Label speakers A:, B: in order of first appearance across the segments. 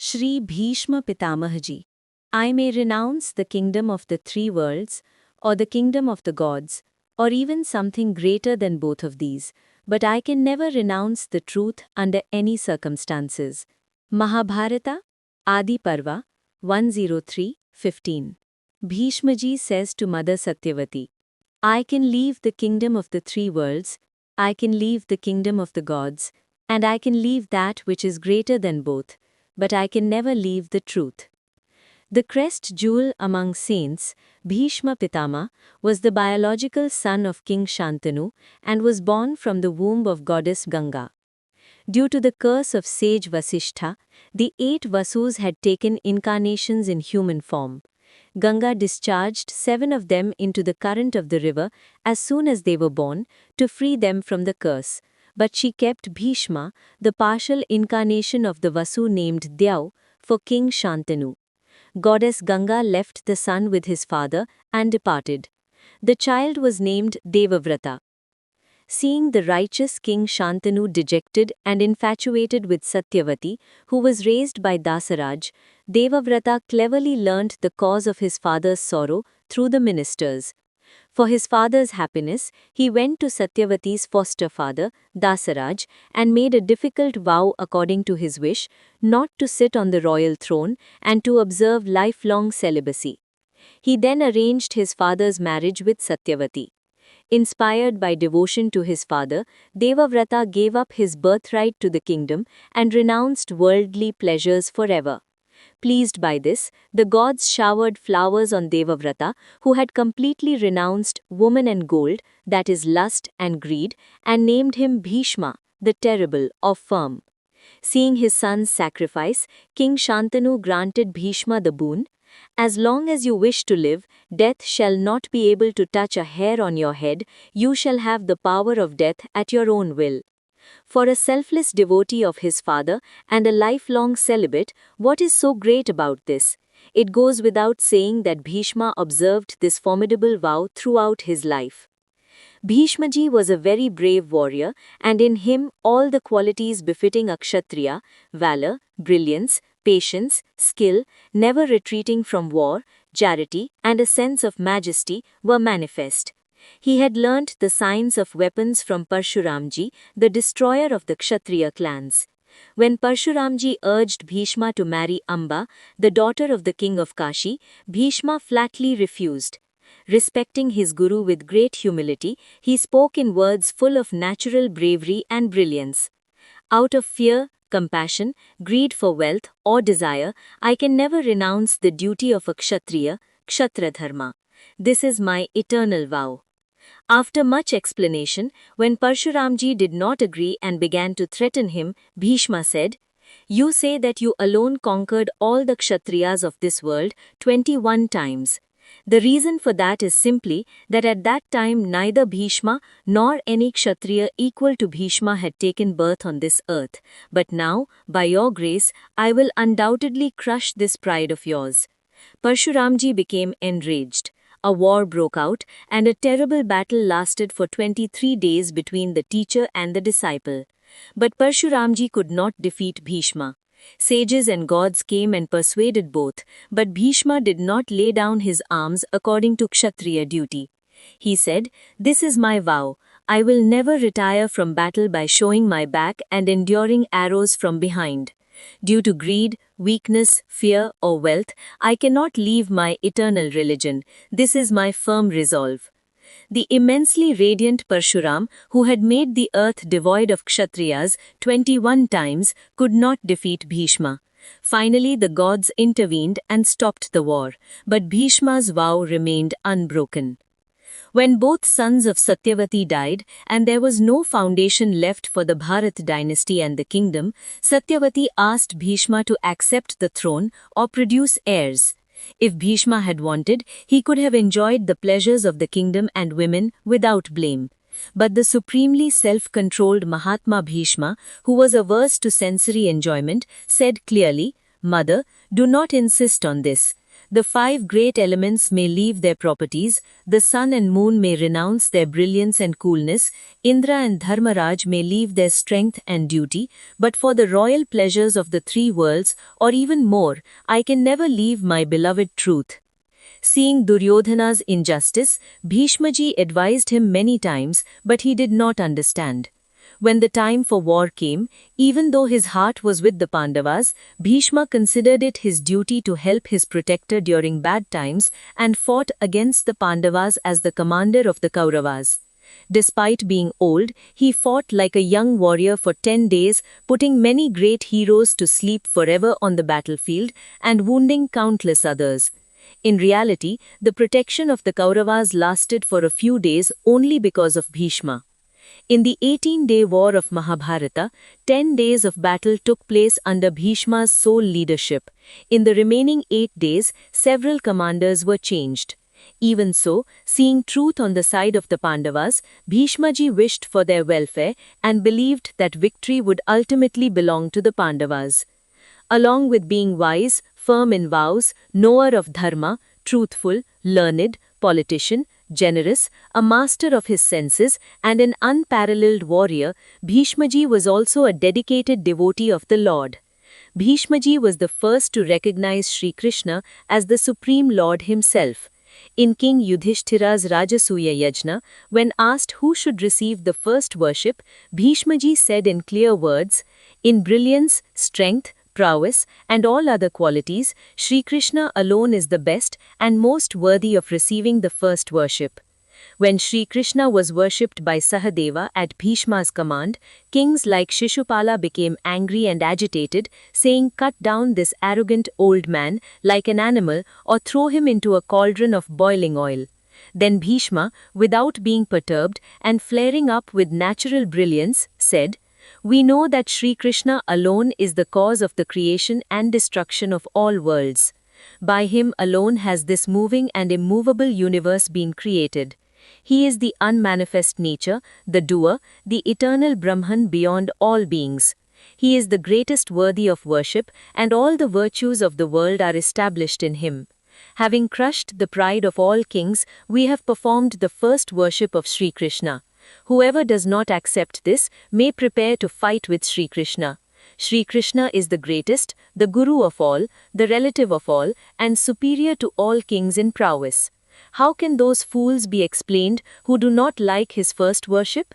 A: Shri Bhishma Pitamahaji, I may renounce the kingdom of the three worlds, or the kingdom of the gods, or even something greater than both of these, but I can never renounce the truth under any circumstances. Mahabharata, Adi Parva, 103:15. Bhishmaji says to Mother Satyavati, I can leave the kingdom of the three worlds, I can leave the kingdom of the gods, and I can leave that which is greater than both, but I can never leave the truth. The crest jewel among saints, Bhishma Pitama, was the biological son of King Shantanu and was born from the womb of goddess Ganga. Due to the curse of sage Vasishtha, the 8 Vasus had taken incarnations in human form. Ganga discharged 7 of them into the current of the river as soon as they were born to free them from the curse. But she kept Bhishma, the partial incarnation of the Vasu named Dhyau, for King Shantanu. Goddess Ganga left the son with his father and departed. The child was named Devavrata. Seeing the righteous King Shantanu dejected and infatuated with Satyavati, who was raised by Dasaraj, Devavrata cleverly learnt the cause of his father's sorrow through the ministers. For his father's happiness, he went to Satyavati's foster father, Dasaraj, and made a difficult vow according to his wish, not to sit on the royal throne and to observe lifelong celibacy. He then arranged his father's marriage with Satyavati. Inspired by devotion to his father, Devavrata gave up his birthright to the kingdom and renounced worldly pleasures forever. Pleased by this, the gods showered flowers on Devavrata, who had completely renounced woman and gold, that is lust and greed, and named him Bhishma, the terrible or firm. Seeing his son's sacrifice, King Shantanu granted Bhishma the boon, as long as you wish to live, death shall not be able to touch a hair on your head, you shall have the power of death at your own will. For a selfless devotee of his father and a lifelong celibate, what is so great about this? It goes without saying that Bhishma observed this formidable vow throughout his life. Bhishmaji was a very brave warrior, and in him all the qualities befitting a Kshatriya, valor, brilliance, patience, skill, never retreating from war, charity, and a sense of majesty were manifest. He had learnt the science of weapons from Parshuramji, the destroyer of the Kshatriya clans. When Parshuramji urged Bhishma to marry Amba, the daughter of the king of Kashi, Bhishma flatly refused. Respecting his guru with great humility, he spoke in words full of natural bravery and brilliance. Out of fear, compassion, greed for wealth, or desire, I can never renounce the duty of a Kshatriya, Kshatradharma. This is my eternal vow. After much explanation, when Parshuramji did not agree and began to threaten him, Bhishma said, You say that you alone conquered all the Kshatriyas of this world 21 times. The reason for that is simply that at that time neither Bhishma nor any Kshatriya equal to Bhishma had taken birth on this earth. But now, by your grace, I will undoubtedly crush this pride of yours. Parshuramji became enraged. A war broke out, and a terrible battle lasted for 23 days between the teacher and the disciple. But Parshuramji could not defeat Bhishma. Sages and gods came and persuaded both, but Bhishma did not lay down his arms according to Kshatriya duty. He said, This is my vow. I will never retire from battle by showing my back and enduring arrows from behind. Due to greed, weakness, fear, or wealth, I cannot leave my eternal religion. This is my firm resolve. The immensely radiant Parshuram, who had made the earth devoid of Kshatriyas 21 times, could not defeat Bhishma. Finally, the gods intervened and stopped the war, but Bhishma's vow remained unbroken. When both sons of Satyavati died and there was no foundation left for the Bharat dynasty and the kingdom, Satyavati asked Bhishma to accept the throne or produce heirs. If Bhishma had wanted, he could have enjoyed the pleasures of the kingdom and women without blame. But the supremely self-controlled Mahatma Bhishma, who was averse to sensory enjoyment, said clearly, Mother, do not insist on this. The five great elements may leave their properties, the sun and moon may renounce their brilliance and coolness, Indra and Dharmaraj may leave their strength and duty, but for the royal pleasures of the three worlds, or even more, I can never leave my beloved truth. Seeing Duryodhana's injustice, Bhishmaji advised him many times, but he did not understand. When the time for war came, even though his heart was with the Pandavas, Bhishma considered it his duty to help his protector during bad times and fought against the Pandavas as the commander of the Kauravas. Despite being old, he fought like a young warrior for 10 days, putting many great heroes to sleep forever on the battlefield and wounding countless others. In reality, the protection of the Kauravas lasted for a few days only because of Bhishma. In the 18-day war of Mahabharata, 10 days of battle took place under Bhishma's sole leadership. In the remaining 8 days, several commanders were changed. Even so, seeing truth on the side of the Pandavas, Bhishmaji wished for their welfare and believed that victory would ultimately belong to the Pandavas. Along with being wise, firm in vows, knower of dharma, truthful, learned, politician, generous, a master of his senses, and an unparalleled warrior, Bhishmaji was also a dedicated devotee of the Lord. Bhishmaji was the first to recognize Sri Krishna as the Supreme Lord himself. In King Yudhishthira's Rajasuya Yajna, when asked who should receive the first worship, Bhishmaji said in clear words, "In brilliance, strength, prowess, and all other qualities, Sri Krishna alone is the best and most worthy of receiving the first worship." When Sri Krishna was worshipped by Sahadeva at Bhishma's command, kings like Shishupala became angry and agitated, saying, "Cut down this arrogant old man like an animal or throw him into a cauldron of boiling oil." Then Bhishma, without being perturbed and flaring up with natural brilliance, said, "We know that Sri Krishna alone is the cause of the creation and destruction of all worlds. By him alone has this moving and immovable universe been created. He is the unmanifest nature, the doer, the eternal Brahman beyond all beings. He is the greatest worthy of worship, and all the virtues of the world are established in him. Having crushed the pride of all kings, we have performed the first worship of Sri Krishna. Whoever does not accept this may prepare to fight with Sri Krishna. Sri Krishna is the greatest, the Guru of all, the relative of all, and superior to all kings in prowess. How can those fools be explained who do not like his first worship?"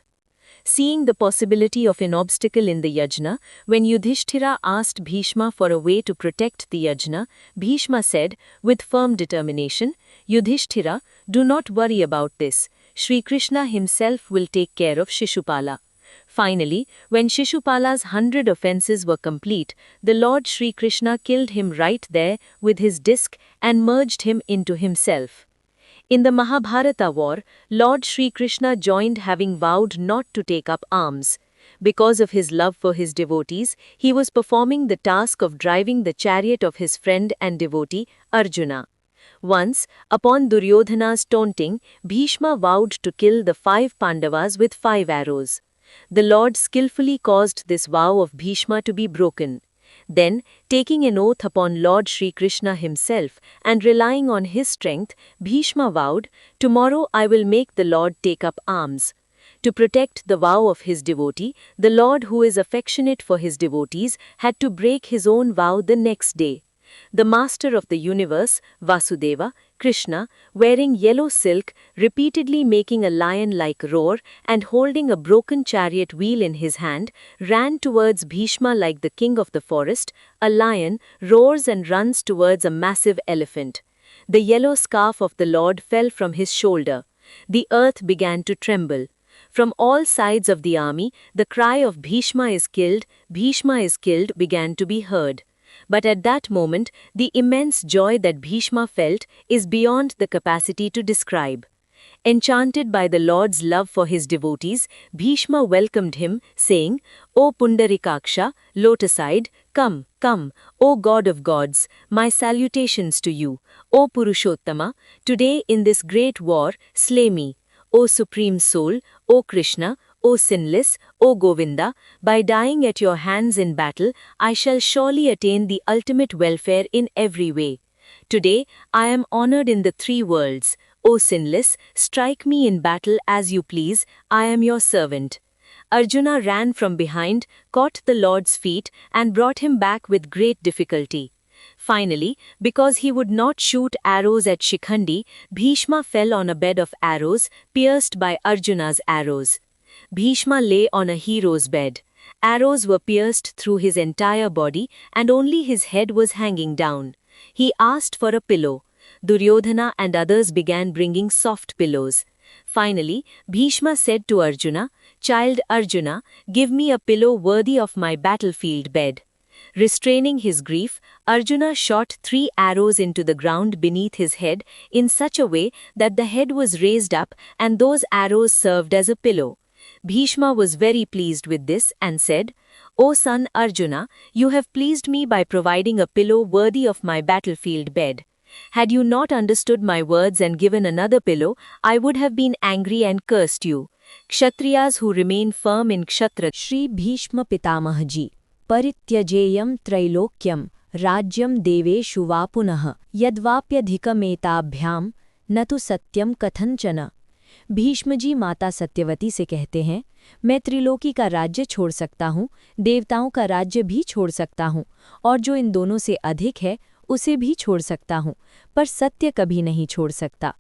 A: Seeing the possibility of an obstacle in the yajna, when Yudhishthira asked Bhishma for a way to protect the yajna, Bhishma said, with firm determination, "Yudhishthira, do not worry about this. Sri Krishna himself will take care of Shishupala." Finally, when Shishupala's 100 offences were complete, the Lord Sri Krishna killed him right there with his disc and merged him into himself. In the Mahabharata war, Lord Sri Krishna joined, having vowed not to take up arms. Because of his love for his devotees, he was performing the task of driving the chariot of his friend and devotee, Arjuna. Once, upon Duryodhana's taunting, Bhishma vowed to kill the 5 Pandavas with 5 arrows. The Lord skillfully caused this vow of Bhishma to be broken. Then, taking an oath upon Lord Sri Krishna himself and relying on his strength, Bhishma vowed, "Tomorrow I will make the Lord take up arms." To protect the vow of his devotee, the Lord, who is affectionate for his devotees, had to break his own vow the next day. The master of the universe, Vasudeva, Krishna, wearing yellow silk, repeatedly making a lion-like roar and holding a broken chariot wheel in his hand, ran towards Bhishma like the king of the forest. A lion roars and runs towards a massive elephant. The yellow scarf of the Lord fell from his shoulder. The earth began to tremble. From all sides of the army, the cry of "Bhishma is killed, Bhishma is killed" began to be heard. But at that moment, the immense joy that Bhishma felt is beyond the capacity to describe. Enchanted by the Lord's love for his devotees, Bhishma welcomed him, saying, "O Pundarikaksha, lotus-eyed, come, come, O God of gods, my salutations to you. O Purushottama, today in this great war, slay me. O Supreme Soul, O Krishna, O sinless, O Govinda, by dying at your hands in battle, I shall surely attain the ultimate welfare in every way. Today, I am honored in the three worlds. O sinless, strike me in battle as you please, I am your servant. Arjuna ran from behind, caught the Lord's feet, and brought him back with great difficulty. Finally, because he would not shoot arrows at Shikhandi, Bhishma fell on a bed of arrows, pierced by Arjuna's arrows. Bhishma lay on a hero's bed. Arrows were pierced through his entire body, and only his head was hanging down. He asked for a pillow. Duryodhana and others began bringing soft pillows. Finally, Bhishma said to Arjuna, "Child Arjuna, give me a pillow worthy of my battlefield bed." Restraining his grief, Arjuna shot 3 arrows into the ground beneath his head in such a way that the head was raised up and those arrows served as a pillow. Bhishma was very pleased with this and said, "O son Arjuna, you have pleased me by providing a pillow worthy of my battlefield bed. Had you not understood my words and given another pillow, I would have been angry and cursed you." Kshatriyas who remain firm in Kshatra.
B: Shri Bhishma Pitamah जी परित्यजेयं त्रैलोक्यं राज्यं देवेषु वा पुनः यद्वाप्यधिकमेताभ्यां न तु सत्यम कथंचन। भीष्म जी माता सत्यवती से कहते हैं, मैं त्रिलोकी का राज्य छोड़ सकता हूँ, देवताओं का राज्य भी छोड़ सकता हूँ, और जो इन दोनों से अधिक है उसे भी छोड़ सकता हूँ, पर सत्य कभी नहीं छोड़ सकता।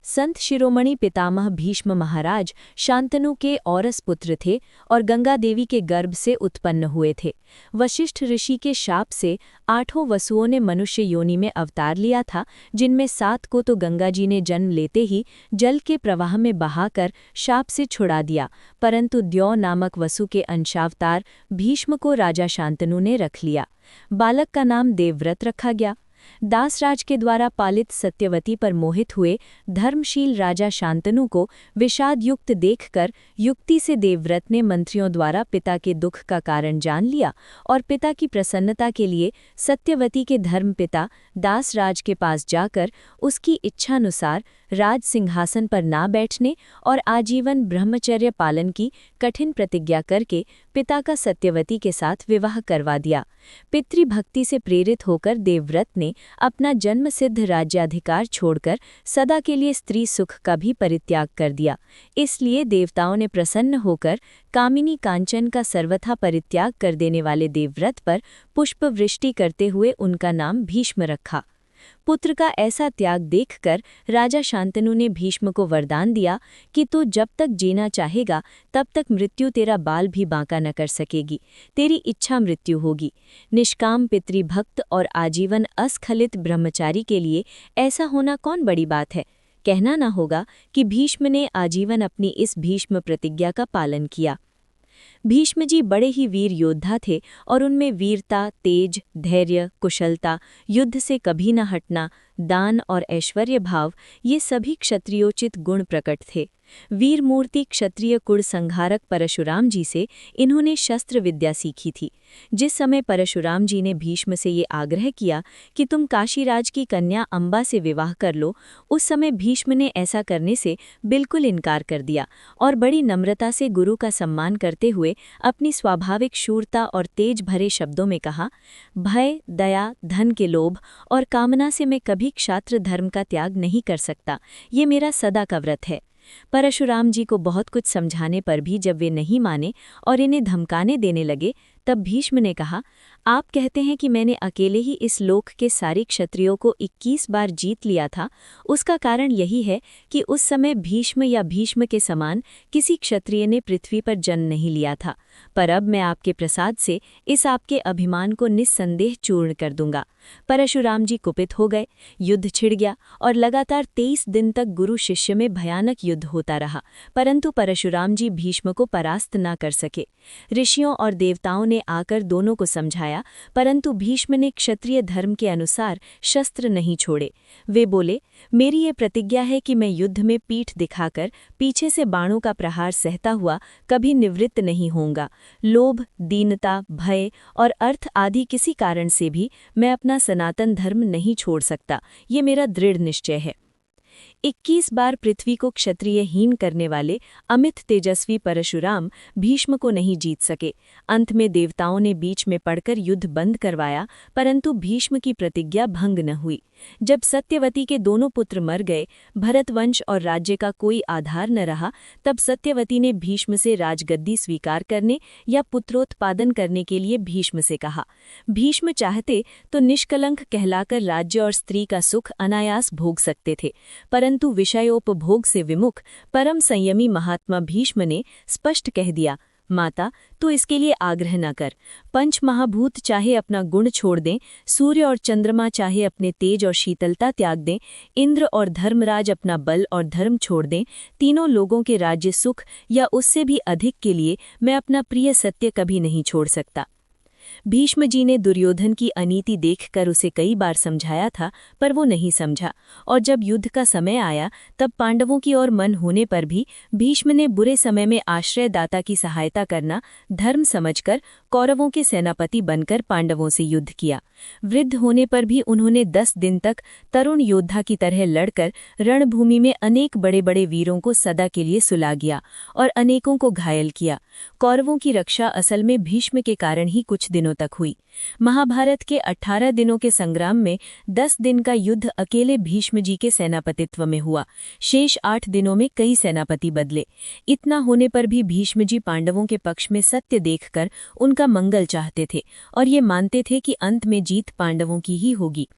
B: संत शिरोमणि पितामह भीष्म महाराज शांतनु के औरस पुत्र थे और गंगा देवी के गर्भ से उत्पन्न हुए थे। वशिष्ठ ऋषि के शाप से 8 वसुओं ने मनुष्य योनि में अवतार लिया था, जिनमें 7 को तो गंगा जी ने जन्म लेते ही जल के प्रवाह में बहाकर शाप से छुड़ा दिया, परंतु द्यौ नामक वसु के अंशावतार भीष्म को राजा शांतनु ने रख लिया। बालक का नाम देवव्रत रखा गया। दासराज के द्वारा पालित सत्यवती पर मोहित हुए धर्मशील राजा शांतनु को विषाद युक्त देखकर युक्ति से देवव्रत ने मंत्रियों द्वारा पिता के दुख का कारण जान लिया और पिता की प्रसन्नता के लिए सत्यवती के धर्मपिता दासराज के पास जाकर उसकी इच्छानुसार राज सिंहासन पर ना बैठने और आजीवन ब्रह्मचर्य पालन की कठिन प्रतिज्ञा करके पिता का सत्यवती के साथ विवाह करवा दिया। पितृभक्ति से प्रेरित होकर देवव्रत ने अपना जन्मसिद्ध राज्याधिकार छोड़कर सदा के लिए स्त्री सुख का भी परित्याग कर दिया। इसलिए देवताओं ने प्रसन्न होकर कामिनी कांचन का सर्वथा परित्याग कर देने वाले देवव्रत पर पुष्पवृष्टि करते हुए उनका नाम भीष्म रखा। पुत्र का ऐसा त्याग देखकर राजा शांतनु ने भीष्म को वरदान दिया कि तू जब तक जीना चाहेगा तब तक मृत्यु तेरा बाल भी बांका न कर सकेगी, तेरी इच्छा मृत्यु होगी। निष्काम पितृभक्त और आजीवन अस्खलित ब्रह्मचारी के लिए ऐसा होना कौन बड़ी बात है। कहना न होगा कि भीष्म ने आजीवन अपनी इस भीष्म प्रतिज्ञा का पालन किया। भीष्म जी बड़े ही वीर योद्धा थे और उनमें वीरता, तेज, धैर्य, कुशलता, युद्ध से कभी न हटना, दान और ऐश्वर्य भाव, ये सभी क्षत्रियोचित गुण प्रकट थे। वीर मूर्ति क्षत्रिय कुल संहारक परशुराम जी से इन्होंने शस्त्र विद्या सीखी थी। जिस समय परशुराम जी ने भीष्म से ये आग्रह किया कि तुम काशीराज की कन्या अंबा से विवाह कर लो, उस समय भीष्म ने ऐसा करने से बिल्कुल इनकार कर दिया और बड़ी नम्रता से गुरु का सम्मान करते हुए अपनी स्वाभाविक शूरता और तेज भरे शब्दों में कहा, भय, दया, धन के लोभ और कामना से मैं कभी क्षात्र धर्म का त्याग नहीं कर सकता। ये मेरा सदा का व्रत है। परशुराम जी को बहुत कुछ समझाने पर भी जब वे नहीं माने और इन्हें धमकाने देने लगे, तब भीष्म ने कहा, आप कहते हैं कि मैंने अकेले ही इस लोक के सारे क्षत्रियों को 21 बार जीत लिया था। उसका कारण यही है कि उस समय भीष्म या भीष्म के समान किसी क्षत्रिय ने पृथ्वी पर जन्म नहीं लिया था, पर अब मैं आपके प्रसाद से इस आपके अभिमान को निस्संदेह चूर्ण कर दूंगा। परशुराम जी कुपित हो गए। युद्ध छिड़ गया और लगातार 23 दिन तक गुरु शिष्य में भयानक युद्ध होता रहा, परंतु परशुराम जी भीष्म को परास्त न कर सके। ऋषियों और देवताओं ने आकर दोनों को समझाया, परंतु भीष्म ने क्षत्रिय धर्म के अनुसार शस्त्र नहीं छोड़े। वे बोले, मेरी ये प्रतिज्ञा है कि मैं युद्ध में पीठ दिखाकर पीछे से बाणों का प्रहार सहता हुआ कभी निवृत्त नहीं होऊंगा। लोभ, दीनता, भय और अर्थ आदि किसी कारण से भी मैं अपना सनातन धर्म नहीं छोड़ सकता। ये मेरा दृढ़ निश्चय है। 21 बार पृथ्वी को क्षत्रियहीन करने वाले अमित तेजस्वी परशुराम भीष्म को नहीं जीत सके। अंत में देवताओं ने बीच में पड़कर युद्ध बंद करवाया, परंतु भीष्म की प्रतिज्ञा भंग न हुई। जब सत्यवती के दोनों पुत्र मर गए, भरतवंश और राज्य का कोई आधार न रहा, तब सत्यवती ने भीष्म से राजगद्दी स्वीकार करने या पुत्रोत्पादन करने के लिए भीष्म से कहा। भीष्म चाहते तो निष्कलंक कहलाकर राज्य और स्त्री का सुख अनायास भोग सकते थे, परंतु विषयोपभोग से विमुख परम संयमी महात्मा भीष्म ने स्पष्ट कह दिया, माता, तू इसके लिए आग्रह न कर। पंच महाभूत चाहे अपना गुण छोड़ दें, सूर्य और चंद्रमा चाहे अपने तेज और शीतलता त्याग दें, इंद्र और धर्मराज अपना बल और धर्म छोड़ दें, तीनों लोगों के राज्य सुख या उससे भी अधिक के लिए मैं अपना प्रिय सत्य कभी नहीं छोड़ सकता। भीष्म जी ने दुर्योधन की अनीति देखकर उसे कई बार समझाया था, पर वो नहीं समझा, और जब युद्ध का समय आया तब पांडवों की ओर मन होने पर भी भीष्म ने बुरे समय में आश्रयदाता की सहायता करना धर्म समझकर कौरवों के सेनापति बनकर पांडवों से युद्ध किया। वृद्ध होने पर भी उन्होंने 10 दिन तक तरुण योद्धा की तरह लड़कर रणभूमि में अनेक बड़े बड़े वीरों को सदा के लिए सुला गया और अनेकों को घायल किया। कौरवों की रक्षा असल में भीष्म के कारण ही कुछ दिनों तक हुई। महाभारत के 18 दिनों के संग्राम में 10 दिन का युद्ध अकेले भीष्म जी के सेनापतित्व में हुआ। शेष 8 दिनों में कई सेनापति बदले। इतना होने पर भी भीष्म जी पांडवों के पक्ष में सत्य देखकर उनका मंगल चाहते थे और ये मानते थे कि अंत में जीत पांडवों की ही होगी।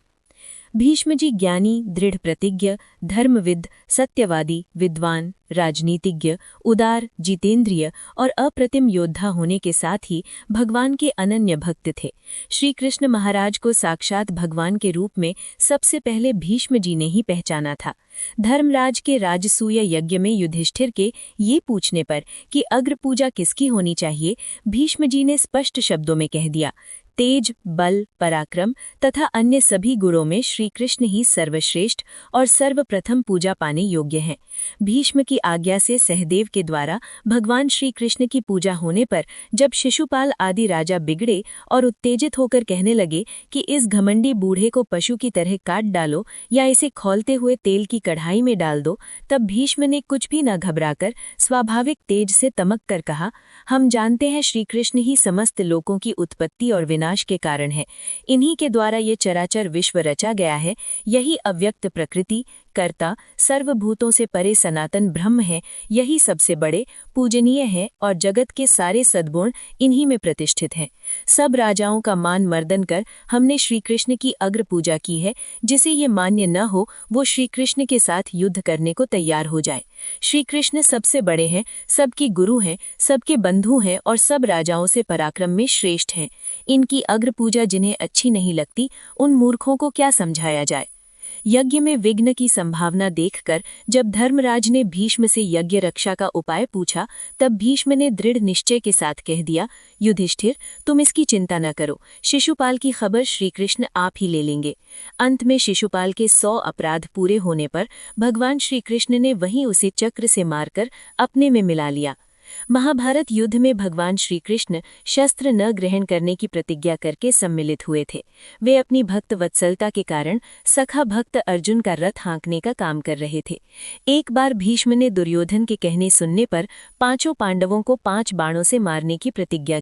B: भीष्म जी ज्ञानी, दृढ़ प्रतिज्ञ, धर्मविद, सत्यवादी, विद्वान, राजनीतिज्ञ, उदार, जितेंद्रिय और अप्रतिम योद्धा होने के साथ ही भगवान के अनन्य भक्त थे। श्री कृष्ण महाराज को साक्षात भगवान के रूप में सबसे पहले भीष्म जी ने ही पहचाना था। धर्मराज के राजसूय यज्ञ में युधिष्ठिर के ये पूछने पर कि अग्र पूजा किसकी होनी चाहिए, भीष्म जी ने स्पष्ट शब्दों में कह दिया, तेज, बल, पराक्रम तथा अन्य सभी गुणों में श्री कृष्ण ही सर्वश्रेष्ठ और सर्वप्रथम पूजा पाने योग्य हैं। भीष्म की आज्ञा से सहदेव के द्वारा भगवान श्री कृष्ण की पूजा होने पर जब शिशुपाल आदि राजा बिगड़े और उत्तेजित होकर कहने लगे कि इस घमंडी बूढ़े को पशु की तरह काट डालो या इसे खौलते हुए तेल की कढ़ाई में डाल दो, तब भीष्म ने कुछ भी न घबराकर स्वाभाविक तेज से तमक कर कहा, हम जानते हैं श्री कृष्ण ही समस्त लोकों की उत्पत्ति और विनाश के कारण है। इन्हीं के द्वारा ये चराचर विश्व रचा गया है। यही अव्यक्त प्रकृति, कर्ता, सर्वभूतों से परे सनातन ब्रह्म है। यही सबसे बड़े, पूजनीय है और जगत के सारे सद्गुण इन्हीं में प्रतिष्ठित हैं। सब राजाओं का मान मर्दन कर हमने श्री कृष्ण की अग्र पूजा की है। जिसे ये मान्य न हो वो श्री कृष्ण के साथ युद्ध करने को तैयार हो जाए। श्री कृष्ण सबसे बड़े हैं, सबके गुरु हैं, सबके बंधु हैं और सब राजाओं से पराक्रम में श्रेष्ठ हैं। इनकी अग्र पूजा जिन्हें अच्छी नहीं लगती, उन मूर्खों को क्या समझाया जाए। यज्ञ में विघ्न की संभावना देखकर जब धर्मराज ने भीष्म से यज्ञ रक्षा का उपाय पूछा, तब भीष्म ने दृढ़ निश्चय के साथ कह दिया, युधिष्ठिर, तुम इसकी चिंता न करो। शिशुपाल की खबर श्री कृष्ण आप ही ले लेंगे। अंत में शिशुपाल के 100 अपराध पूरे होने पर भगवान श्री कृष्ण ने वहीं उसे चक्र से मारकर अपने में मिला लिया। महाभारत युद्ध में भगवान श्री कृष्ण शस्त्र न ग्रहण करने की प्रतिज्ञा करके सम्मिलित हुए थे। वे अपनी भक्त वत्सलता के कारण सखा भक्त अर्जुन का रथ हाँकने का काम कर रहे थे। एक बार भीष्म ने दुर्योधन के कहने सुनने पर 5 पांडवों को 5 बाणों से मारने की प्रतिज्ञा